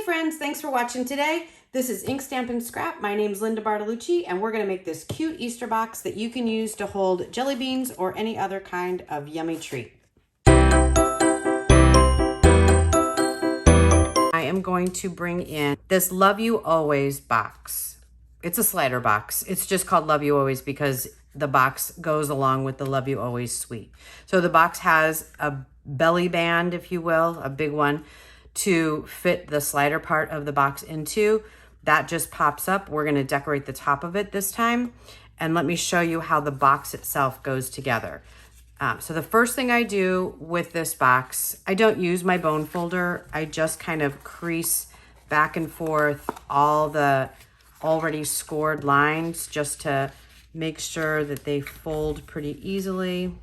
friends, thanks for watching today. This is Ink Stamp and Scrap. My name's Linda Bartolucci, and we're going to make this cute Easter box that you can use to hold jelly beans or any other kind of yummy treat. I am going to bring in this Love You Always box. It's a slider box. It's just called Love You Always because the box goes along with the Love You Always suite. So the box has a belly band, if you will, a big one, to fit the slider part of the box into. That just pops up. We're gonna decorate the top of it this time. And let me show you how the box itself goes together. So the first thing I do with this box, I don't use my bone folder. I just kind of crease back and forth all the already scored lines just to make sure that they fold pretty easily.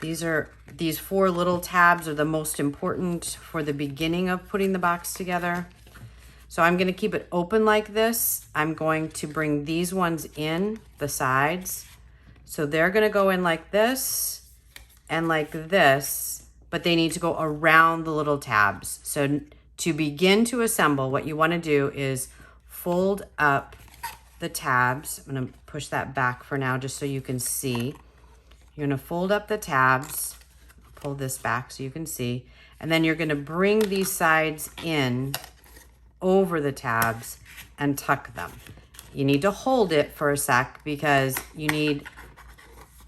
These four little tabs are the most important for the beginning of putting the box together. So I'm going to keep it open like this. I'm going to bring these ones in the sides. So they're going to go in like this and like this, but they need to go around the little tabs. So to begin to assemble, what you want to do is fold up the tabs. I'm going to push that back for now just so you can see. You're going to fold up the tabs, pull this back so you can see, and then you're going to bring these sides in over the tabs and tuck them. You need to hold it for a sec because you need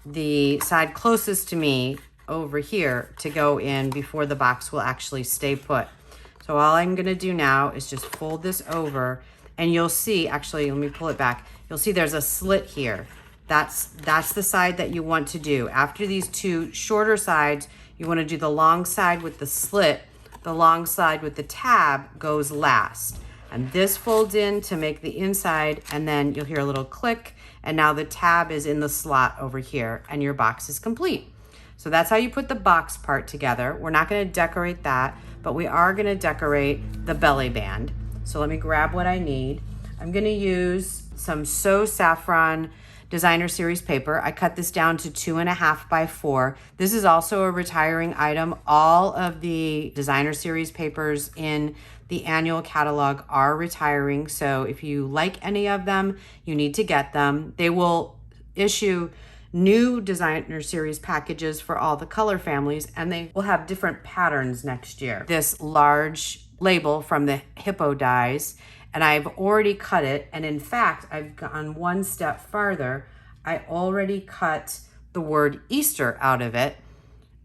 the side closest to me over here to go in before the box will actually stay put. So all I'm going to do now is just fold this over, and you'll see, actually, let me pull it back. You'll see there's a slit here. That's the side that you want to do. After these two shorter sides, you want to do the long side with the slit. The long side with the tab goes last. And this folds in to make the inside, and then you'll hear a little click, and now the tab is in the slot over here, and your box is complete. So that's how you put the box part together. We're not going to decorate that, but we are going to decorate the belly band. So let me grab what I need. I'm going to use some So Saffron Designer Series paper. I cut this down to 2.5 by 4. This is also a retiring item. All of the Designer Series papers in the annual catalog are retiring. So if you like any of them, you need to get them. They will issue new Designer Series packages for all the color families, and they will have different patterns next year. This large label from the Hippo dies, and I've already cut it. And in fact, I've gone one step farther. I already cut the word Easter out of it.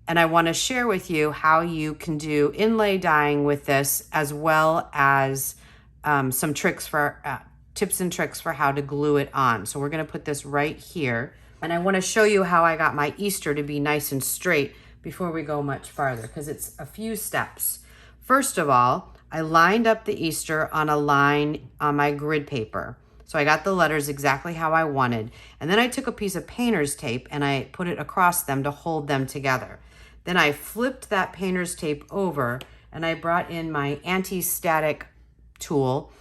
And I want to share with you how you can do inlay dyeing with this, as well as some tricks for tips and tricks for how to glue it on. So we're going to put this right here. And I want to show you how I got my Easter to be nice and straight before we go much farther, because it's a few steps. First of all, I lined up the Easter on a line on my grid paper. So I got the letters exactly how I wanted. And then I took a piece of painter's tape and I put it across them to hold them together. Then I flipped that painter's tape over and I brought in my anti-static tool.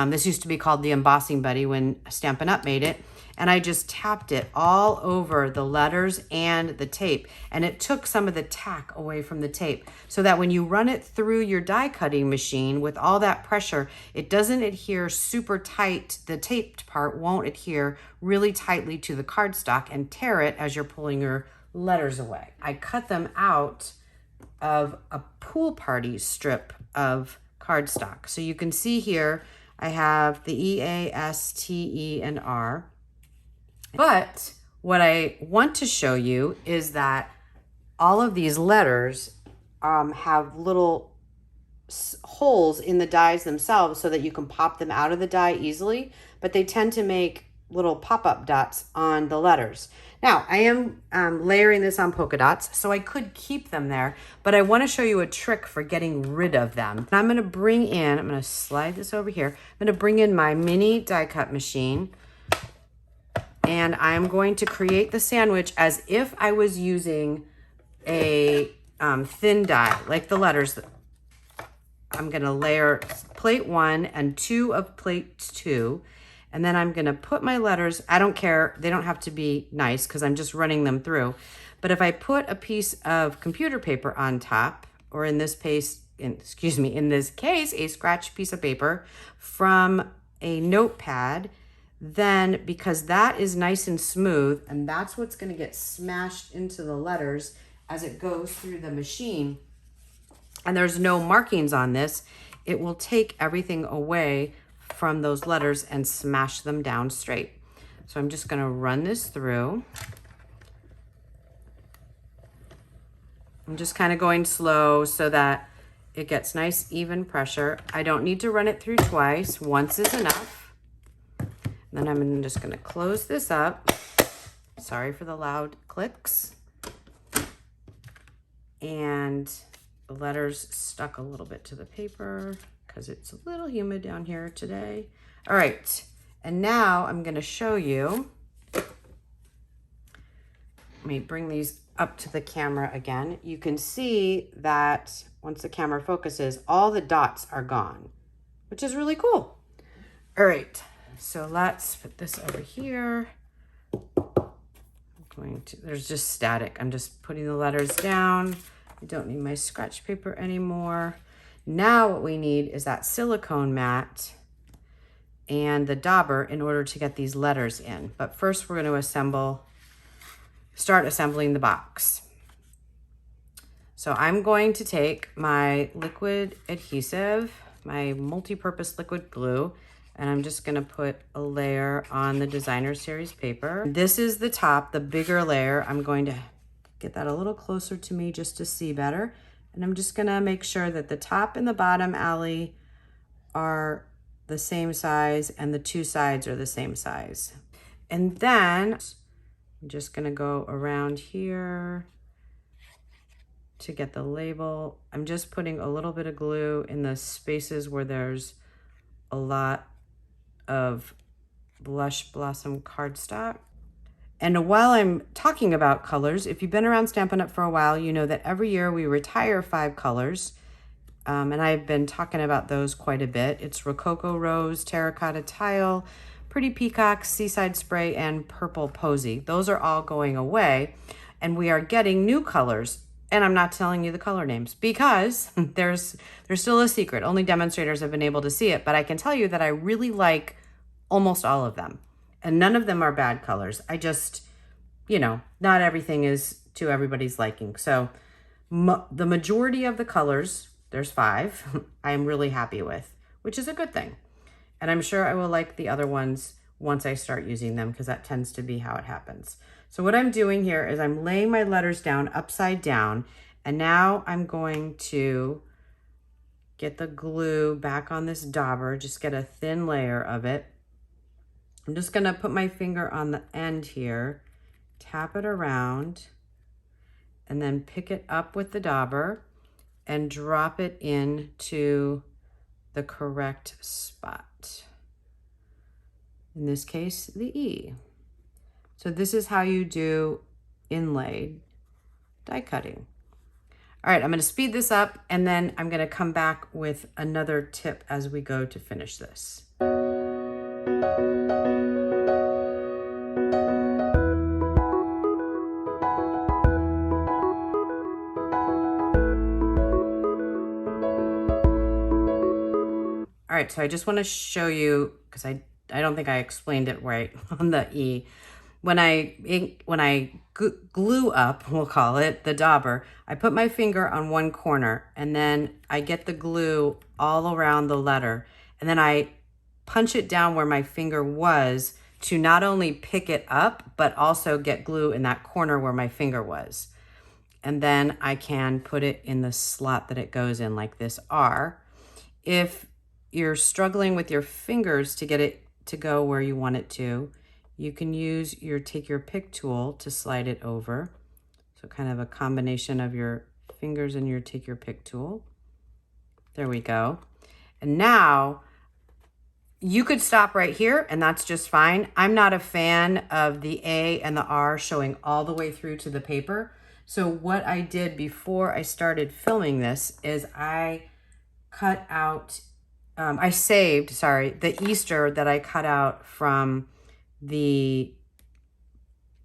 This used to be called the Embossing Buddy when Stampin' Up! Made it. And I just tapped it all over the letters and the tape. And it took some of the tack away from the tape so that when you run it through your die cutting machine with all that pressure, it doesn't adhere super tight. The taped part won't adhere really tightly to the cardstock and tear it as you're pulling your letters away. I cut them out of a pool party strip of cardstock. So you can see here, I have the E, A, S, T, E, and R. But what I want to show you is that all of these letters have little holes in the dies themselves so that you can pop them out of the die easily, but they tend to make little pop-up dots on the letters. Now, I am layering this on polka dots, so I could keep them there, but I want to show you a trick for getting rid of them. And I'm going to slide this over here. I'm going to bring in my mini die cut machine, and I'm going to create the sandwich as if I was using a thin die, like the letters. I'm going to layer plate 1 and 2 of plate 2. And then I'm going to put my letters, I don't care, they don't have to be nice because I'm just running them through. But if I put a piece of computer paper on top, or in this case, in this case, a scratch piece of paper from a notepad, then because that is nice and smooth, and that's what's going to get smashed into the letters as it goes through the machine, and there's no markings on this, it will take everything away from those letters and smash them down straight. So I'm just going to run this through. I'm just kind of going slow so that it gets nice even pressure. I don't need to run it through twice. Once is enough. Then I'm just going to close this up. Sorry for the loud clicks. And the letters stuck a little bit to the paper because it's a little humid down here today. All right, and now I'm going to show you. Let me bring these up to the camera again. You can see that once the camera focuses, all the dots are gone, which is really cool. All right, so let's put this over here. There's just static. I'm just putting the letters down. I don't need my scratch paper anymore. Now what we need is that silicone mat and the dauber in order to get these letters in. But first we're going to start assembling the box. So I'm going to take my liquid adhesive, my multi-purpose liquid glue, and I'm just going to put a layer on the designer series paper. This is the top, the bigger layer. I'm going to get that a little closer to me just to see better. And I'm just going to make sure that the top and the bottom alley are the same size and the two sides are the same size. And then I'm just going to go around here to get the label. I'm just putting a little bit of glue in the spaces where there's a lot of Blush Blossom cardstock. And while I'm talking about colors, if you've been around Stampin' Up! For a while, you know that every year we retire 5 colors. And I've been talking about those quite a bit. It's Rococo Rose, Terracotta Tile, Pretty Peacock, Seaside Spray, and Purple Posy. Those are all going away, and we are getting new colors. And I'm not telling you the color names because there's still a secret. Only demonstrators have been able to see it, but I can tell you that I really like almost all of them. And none of them are bad colors. I just, not everything is to everybody's liking. So the majority of the colors, there's 5, I'm really happy with, which is a good thing. And I'm sure I will like the other ones once I start using them because that tends to be how it happens. So what I'm doing here is I'm laying my letters down upside down, and now I'm going to get the glue back on this dauber, just get a thin layer of it. I'm just gonna put my finger on the end here, tap it around, and then pick it up with the dauber and drop it into the correct spot. In this case, the E. So this is how you do inlaid die cutting. All right, I'm gonna speed this up and then I'm gonna come back with another tip as we go to finish this. All right, so I just want to show you, because I don't think I explained it right on the E. When I glue up, we'll call it, the dauber, I put my finger on one corner and then I get the glue all around the letter. And then I punch it down where my finger was to not only pick it up, but also get glue in that corner where my finger was. And then I can put it in the slot that it goes in, like this R. If you're struggling with your fingers to get it to go where you want it to, you can use your take your pick tool to slide it over. So kind of a combination of your fingers and your take your pick tool. There we go. And now you could stop right here and that's just fine. I'm not a fan of the A and the R showing all the way through to the paper. So what I did before I started filming this is I cut out I saved, the Easter that I cut out from the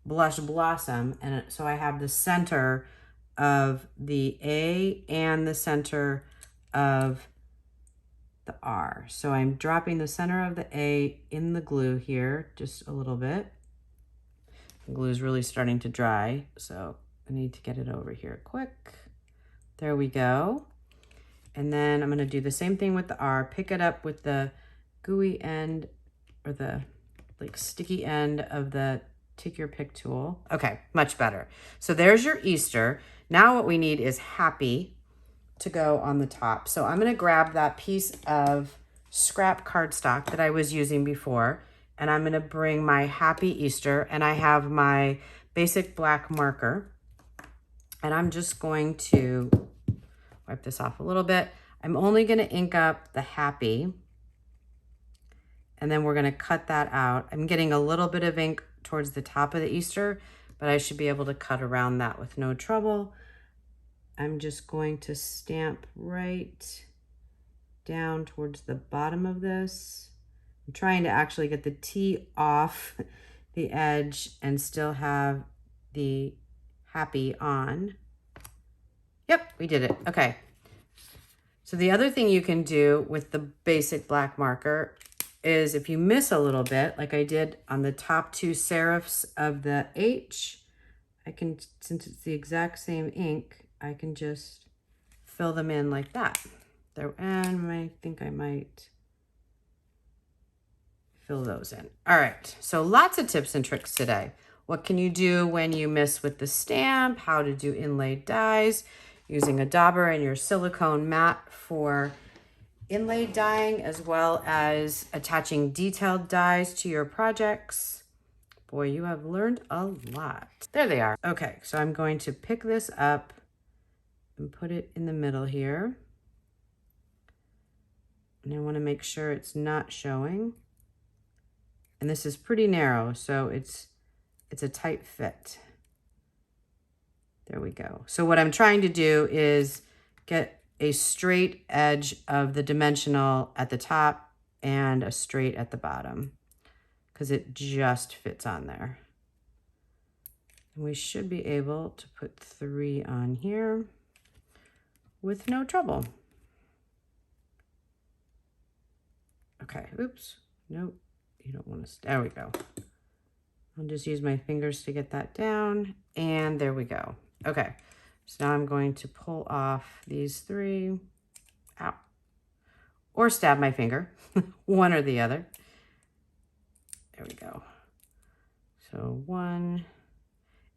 Blush Blossom. And so I have the center of the A and the center of the R. So I'm dropping the center of the A in the glue here just a little bit. The glue is really starting to dry, so I need to get it over here quick. There we go. And then I'm gonna do the same thing with the R, pick it up with the gooey end or the like sticky end of the take your pick tool. Okay, much better. So there's your Easter. Now what we need is happy to go on the top. So I'm gonna grab that piece of scrap cardstock that I was using before, and I'm gonna bring my happy Easter, and I have my basic black marker, and I'm just going to wipe this off a little bit. I'm only gonna ink up the happy, and then we're gonna cut that out. I'm getting a little bit of ink towards the top of the Easter, but I should be able to cut around that with no trouble. I'm just going to stamp right down towards the bottom of this. I'm trying to actually get the T off the edge and still have the happy on. Yep, we did it. Okay. So the other thing you can do with the basic black marker is if you miss a little bit, like I did on the top two serifs of the H, I can, since it's the exact same ink, I can just fill them in like that. There, and I think I might fill those in. All right, so lots of tips and tricks today. What can you do when you miss with the stamp, how to do inlaid dies, using a dauber and your silicone mat for inlay dyeing, as well as attaching detailed dies to your projects. Boy, you have learned a lot. There they are. Okay, so I'm going to pick this up and put it in the middle here. And I want to make sure it's not showing. And this is pretty narrow, so it's a tight fit. There we go. So what I'm trying to do is get a straight edge of the dimensional at the top and a straight at the bottom, because it just fits on there. And we should be able to put 3 on here with no trouble. Okay, oops, nope, you don't want to, there we go. I'll just use my fingers to get that down, and there we go. Okay, so now I'm going to pull off these 3, out, or stab my finger, one or the other. There we go. So 1,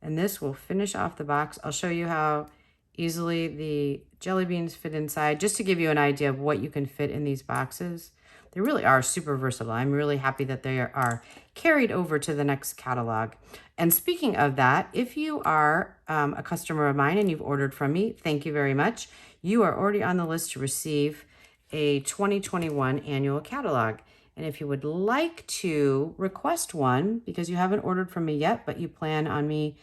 and this will finish off the box. I'll show you how easily the jelly beans fit inside, just to give you an idea of what you can fit in these boxes. They really are super versatile. I'm really happy that they are carried over to the next catalog. And speaking of that, if you are a customer of mine and you've ordered from me, thank you very much. You are already on the list to receive a 2021 annual catalog. And if you would like to request one, because you haven't ordered from me yet, but you plan on me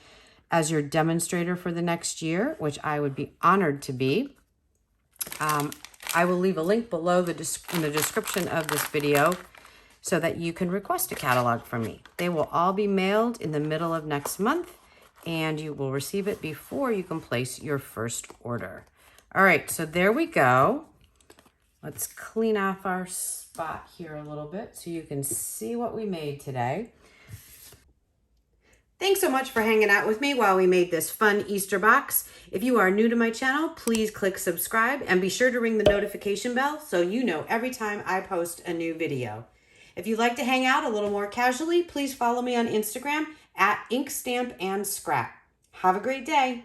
as your demonstrator for the next year, which I would be honored to be, I will leave a link below in the description of this video so that you can request a catalog from me. They will all be mailed in the middle of next month, and you will receive it before you can place your first order. All right, so there we go. Let's clean off our spot here a little bit so you can see what we made today. Thanks so much for hanging out with me while we made this fun Easter box. If you are new to my channel, please click subscribe and be sure to ring the notification bell so you know every time I post a new video. If you'd like to hang out a little more casually, please follow me on Instagram at InkStampAndScrap. Have a great day.